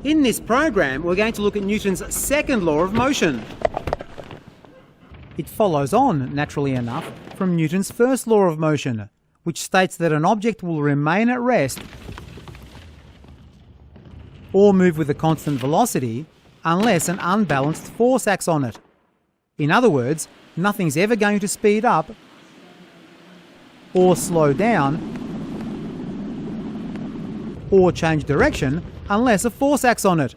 In this program, we're going to look at Newton's second law of motion. It follows on, naturally enough, from Newton's first law of motion, which states that an object will remain at rest or move with a constant velocity unless an unbalanced force acts on it. In other words, nothing's ever going to speed up or slow down or change direction unless a force acts on it.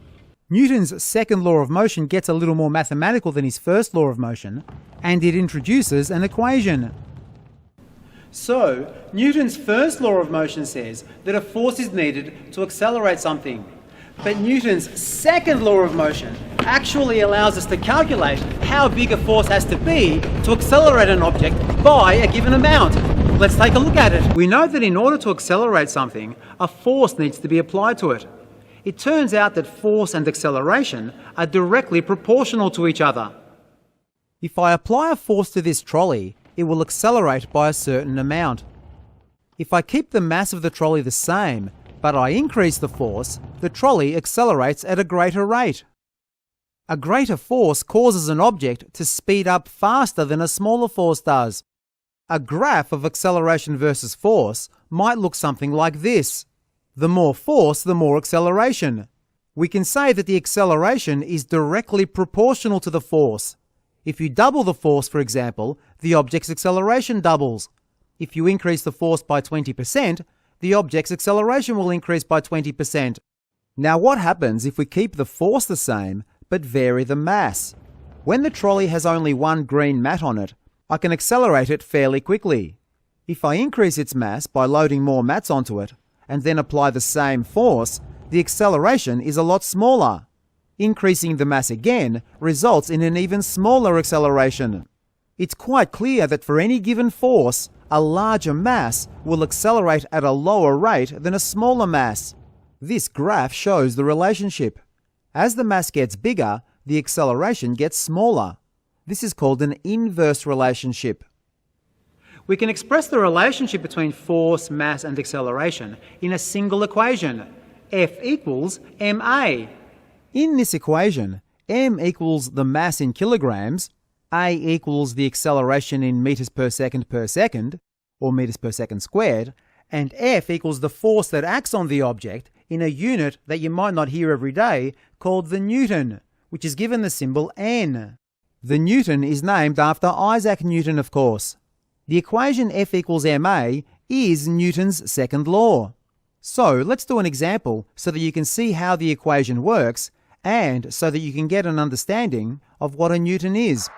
Newton's second law of motion gets a little more mathematical than his first law of motion, and it introduces an equation. So, Newton's first law of motion says that a force is needed to accelerate something. But Newton's second law of motion actually allows us to calculate how big a force has to be to accelerate an object by a given amount. Let's take a look at it. We know that in order to accelerate something, a force needs to be applied to it. It turns out that force and acceleration are directly proportional to each other. If I apply a force to this trolley, it will accelerate by a certain amount. If I keep the mass of the trolley the same, but I increase the force, the trolley accelerates at a greater rate. A greater force causes an object to speed up faster than a smaller force does. A graph of acceleration versus force might look something like this. The more force, the more acceleration. We can say that the acceleration is directly proportional to the force. If you double the force, for example, the object's acceleration doubles. If you increase the force by 20%, the object's acceleration will increase by 20%. Now what happens if we keep the force the same, but vary the mass? When the trolley has only one green mat on it, I can accelerate it fairly quickly. If I increase its mass by loading more mats onto it, and then apply the same force, the acceleration is a lot smaller. Increasing the mass again results in an even smaller acceleration. It's quite clear that for any given force, a larger mass will accelerate at a lower rate than a smaller mass. This graph shows the relationship. As the mass gets bigger, the acceleration gets smaller. This is called an inverse relationship. We can express the relationship between force, mass, and acceleration in a single equation, F equals ma. In this equation, m equals the mass in kilograms, a equals the acceleration in meters per second, or meters per second squared, and F equals the force that acts on the object in a unit that you might not hear every day called the Newton, which is given the symbol N. The Newton is named after Isaac Newton, of course. The equation F equals ma is Newton's second law. So let's do an example so that you can see how the equation works and so that you can get an understanding of what a Newton is.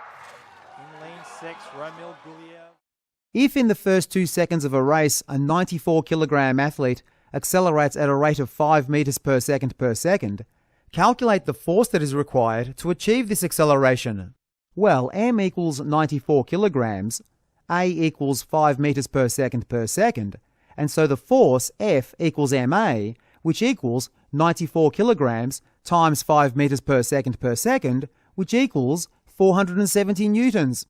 If in the first 2 seconds of a race a 94-kilogram athlete accelerates at a rate of 5 meters per second, calculate the force that is required to achieve this acceleration. Well, m equals 94 kilograms, a equals 5 meters per second, and so the force F equals ma, which equals 94 kilograms times 5 meters per second, which equals 470 newtons.